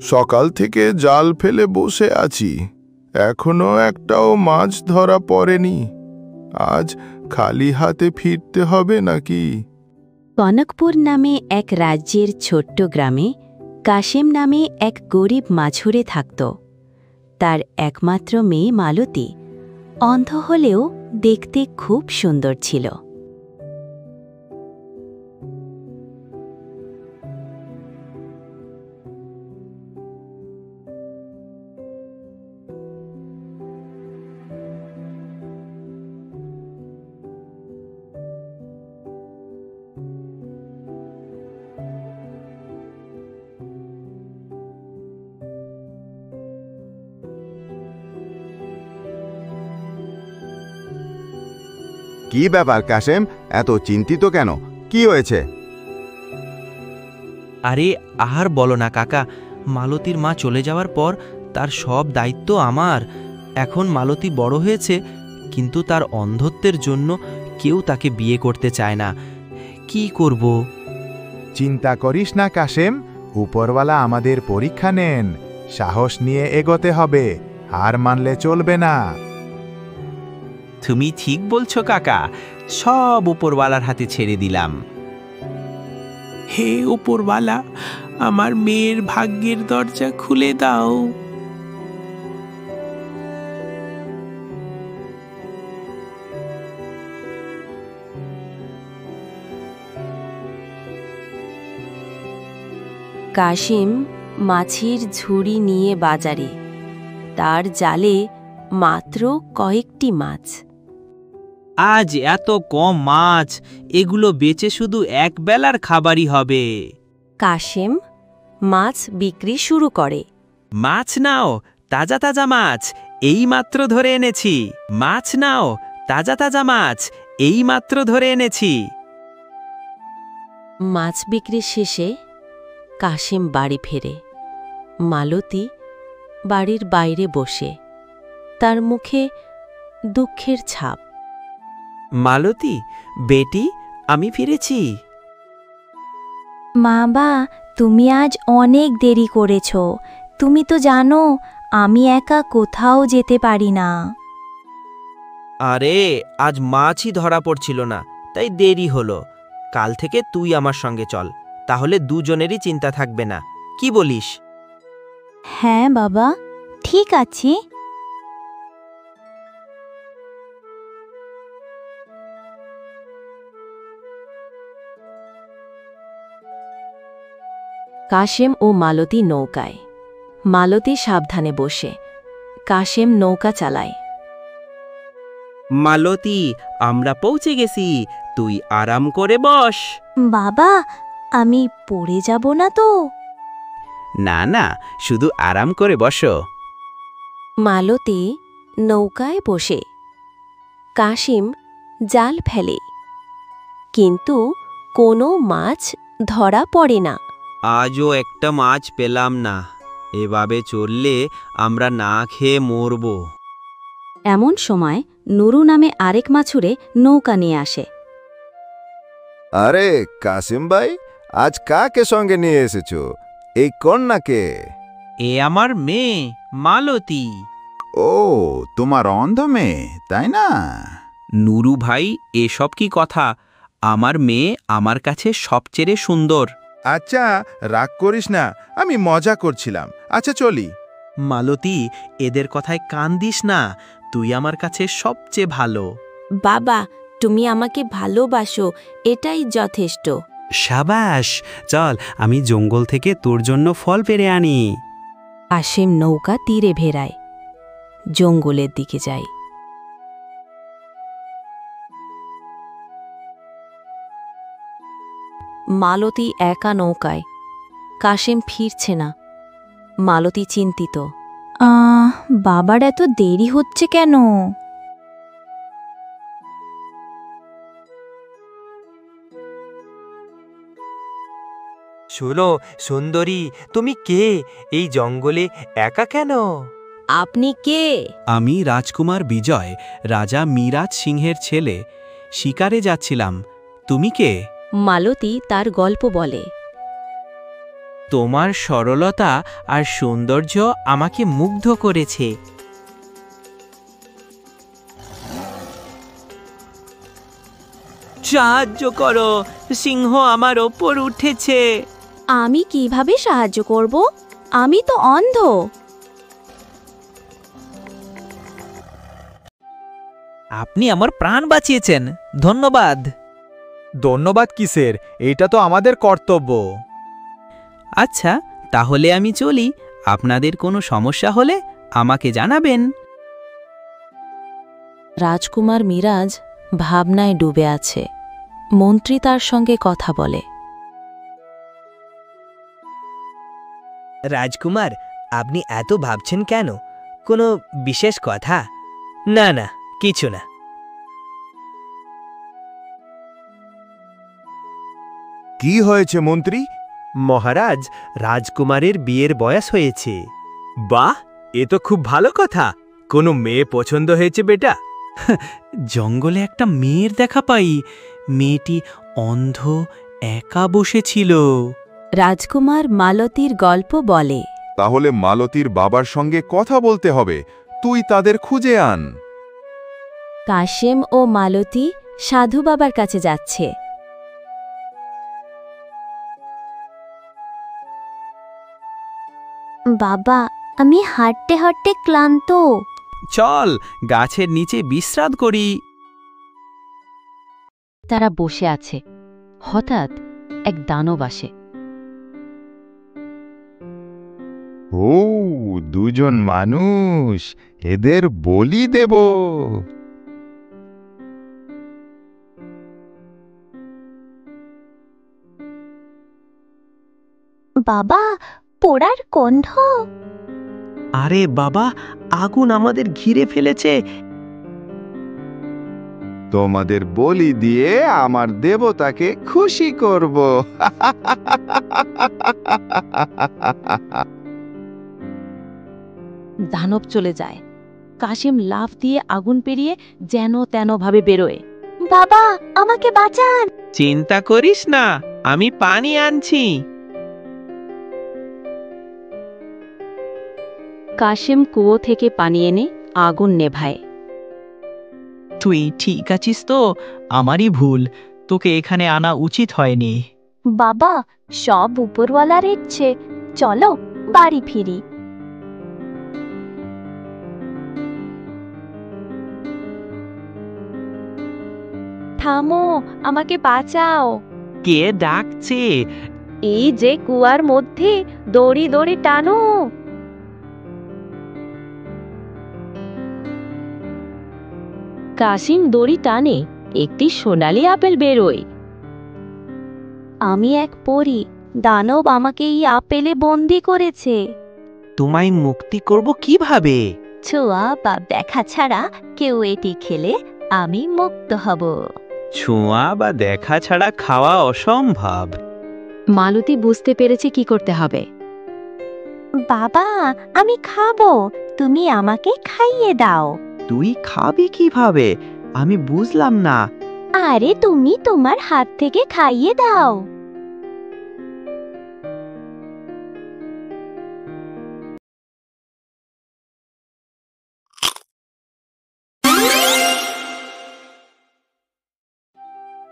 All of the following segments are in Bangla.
সকাল থেকে জাল ফেলে বসে আছি, এখনো একটাও মাছ ধরা পড়েনি। আজ খালি হাতে ফিরতে হবে নাকি? কনকপুর নামে এক রাজ্যের ছোট্ট গ্রামে কাশেম নামে এক গরিব মাছুরে থাকত। তার একমাত্র মেয়ে মালতী অন্ধ হলেও দেখতে খুব সুন্দর ছিল। কি ব্যাপার কাশেম, এত চিন্তিত কেন? কি হয়েছে? আরে আর বলো না কাকা, মালতীর মা চলে যাওয়ার পর তার সব দায়িত্ব আমার। এখন মালতী বড় হয়েছে, কিন্তু তার অন্ধত্বের জন্য কেউ তাকে বিয়ে করতে চায় না। কি করব? চিন্তা করিস না কাশেম, উপরওয়ালা আমাদের পরীক্ষা নেন। সাহস নিয়ে এগোতে হবে, হার মানলে চলবে না। তুমি ঠিক বলছো কাকা, সব উপরওয়ালার হাতে ছেড়ে দিলাম। হে উপরওয়ালা, আমার মেয়ের ভাগ্যের দরজা খুলে দাও। কাশেম মাছের ঝুড়ি নিয়ে বাজারে। তার জালে মাত্র কয়েকটি মাছ। আজ এত কম মাছ, এগুলো বেচে শুধু এক বেলার খাবারই হবে। কাশেম মাছ বিক্রি শুরু করে। মাছ নাও, তাজা তাজা মাছ, এই মাত্র ধরে এনেছি। মাছ নাও, তাজা তাজা মাছ, এই মাত্র ধরে এনেছি। মাছ বিক্রি শেষে কাশেম বাড়ি ফেরে। মালতী বাড়ির বাইরে বসে, তার মুখে দুঃখের ছাপ। মালতী বেটি, আমি ফিরেছি। মা, তুমি আজ অনেক দেরি করেছ। তুমি তো জানো আমি একা কোথাও যেতে পারি না। আরে আজ মাছই ধরা পড়ছিল না, তাই দেরি হলো। কাল থেকে তুই আমার সঙ্গে চল, তাহলে দুজনেরই চিন্তা থাকবে না। কি বলিস? হ্যাঁ বাবা, ঠিক আছে। কাশেম ও মালতী নৌকায়। মালতী সাবধানে বসে, কাশেম নৌকা চালায়। মালতী, আমরা পৌঁছে গেছি, তুই আরাম করে বস। বাবা, আমি পড়ে যাব না তো? না না, শুধু আরাম করে বসো। মালতী নৌকায় বসে। কাশেম জাল ফেলে, কিন্তু কোনো মাছ ধরা পড়ে না। আজও একটা মাছ পেলাম না। এভাবে চললে আমরা না খেয়ে মরব। এমন সময় নুরু নামে আরেক মাছুরে নৌকা নিয়ে আসে। আরে কাসিম ভাই, আজ কাকে সঙ্গে নিয়ে এসেছো? এই কন্যাকে? এ আমার মেয়ে মালতী। ও, তোমার অন্ধ মেয়ে, তাই না? নুরু ভাই, এসব কি কথা? আমার মেয়ে আমার কাছে সবচেয়ে সুন্দর। আচ্ছা, রাগ করিস না, আমি মজা করছিলাম। আচ্ছা চলি। মালতী, এদের কথায় কান দিস না, তুই আমার কাছে সবচেয়ে ভালো। বাবা, তুমি আমাকে ভালোবাসো, এটাই যথেষ্ট। সাবাস, চল আমি জঙ্গল থেকে তোর জন্য ফল পেড়ে আনি। কাশেম নৌকা তীরে ভেড়ায়, জঙ্গলের দিকে যায়। মালতী একা নৌকায়। কাশেম ফিরছে না। মালতী চিন্তিত। বাবার এত দেরি হচ্ছে কেন? শোনো সুন্দরী, তুমি কে? এই জঙ্গলে একা কেন? আপনি কে? আমি রাজকুমার বিজয়, রাজা মিরাজ সিংহের ছেলে। শিকারে যাচ্ছিলাম। তুমি কে? মালতী তার গল্প বলে। তোমার সরলতা আর সৌন্দর্য আমাকে মুগ্ধ করেছে। সাহায্য করো, সিংহ আমার ওপর উঠেছে। আমি কিভাবে সাহায্য করব? আমি তো অন্ধ। আপনি আমার প্রাণ বাঁচিয়েছেন, ধন্যবাদ। ধন্যবাদ কিসের? এটা তো আমাদের কর্তব্য। আচ্ছা, তাহলে আমি চলি। আপনাদের কোনো সমস্যা হলে আমাকে জানাবেন। রাজকুমার মিরাজ ভাবনায় ডুবে আছে। মন্ত্রী তার সঙ্গে কথা বলে। রাজকুমার, আপনি এত ভাবছেন কেন? কোনো বিশেষ কথা? না না, কিছু না। কি হয়েছে মন্ত্রী? মহারাজ, রাজকুমারের বিয়ের বয়স হয়েছে। বাহ, এ তো খুব ভালো কথা। কোনো মেয়ে পছন্দ হয়েছে বেটা? জঙ্গলে একটা মেয়ের দেখা পাই। মেয়েটি অন্ধ, একা বসেছিল। রাজকুমার মালতীর গল্প বলে। তাহলে মালতীর বাবার সঙ্গে কথা বলতে হবে। তুই তাদের খুঁজে আন। কাশেম ও মালতী সাধু বাবার কাছে যাচ্ছে। বাবা, আমি হাঁটতে হাঁটতে ক্লান্ত। চল, গাছের নিচে বিশ্রাম করি। তারা বসে আছে। হঠাৎ এক দানব আসে। ও, দুজন মানুষ, এদের বলি দেব। বাবা, পোড়ার গন্ধ। আরে বাবা, আগুন আমাদের ঘিরে ফেলেছে। তোমাদের বলি দিয়ে আমার দেবতাকে খুশি করব। দানব চলে যায়। কাশেম লাফ দিয়ে আগুন পেরিয়ে যেন তেন ভাবে বেরোয়। বাবা, আমাকে বাঁচান। চিন্তা করিস না, আমি পানি আনছি। কাশেম কুয়ো থেকে পানি এনে আগুন নেভায়। তুই ঠিক আছিস তো? আমারই ভুল, তোকে এখানে আনা উচিত হয়নি। বাবা, সব উপরওয়ালার ইচ্ছে। চলো বাড়ি ফিরি। থামো, আমাকে বাঁচাও। কে ডাকছে? এই যে কুয়ার মধ্যে, দড়ি দড়ি টানো। কাশিম দড়ি টানে, একটি সোনালী আপেল বেরোয়। আমি এক পরী, দানব আমাকে এই আপেলে বন্দি করেছে। তোমায় মুক্তি করব কিভাবে? ছোঁয়া বা দেখা ছাড়া কেউ এটি খেলে আমি মুক্ত হব। ছোঁয়া বা দেখা ছাড়া খাওয়া অসম্ভব। মালতী বুঝতে পেরেছে কি করতে হবে। বাবা, আমি খাবো, তুমি আমাকে খাইয়ে দাও। তুই খাবি কিভাবে? আমি বুঝলাম না। আরে তুমি তোমার হাত থেকে খাইয়ে দাও।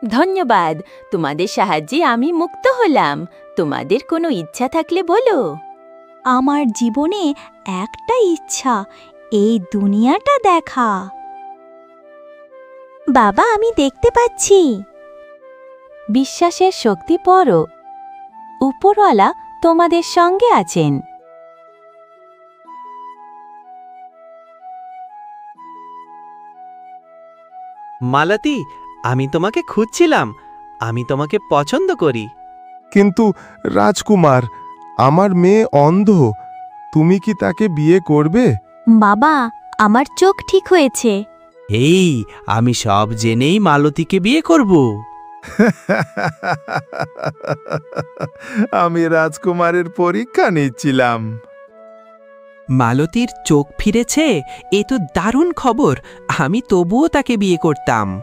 ধন্যবাদ, তোমাদের সাহায্যে আমি মুক্ত হলাম। তোমাদের কোনো ইচ্ছা থাকলে বলো। আমার জীবনে একটা ইচ্ছা, এই দুনিয়াটা দেখা। বাবা, আমি দেখতে পাচ্ছি। বিশ্বাসের শক্তি পড়ো। উপরওয়ালা তোমাদের সঙ্গে আছেন। মালতী, আমি তোমাকে খুঁজছিলাম। আমি তোমাকে পছন্দ করি। কিন্তু রাজকুমার, আমার মেয়ে অন্ধ। তুমি কি তাকে বিয়ে করবে? বাবা, আমার চোখ ঠিক হয়েছে। এই, আমি সব জেনেই মালতীকে বিয়ে করব। আমি রাজকুমারের পরীক্ষা নিচ্ছিলাম। মালতীর চোখ ফিরেছে, এ তো দারুণ খবর। আমি তবুও তাকে বিয়ে করতাম।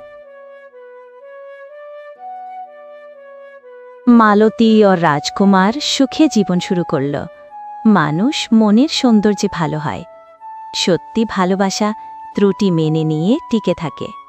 মালতী ও রাজকুমার সুখে জীবন শুরু করল। মানুষ মনের সৌন্দর্যে ভালো হয়। সত্যি ভালোবাসা ত্রুটি মেনে নিয়ে টিকে থাকে।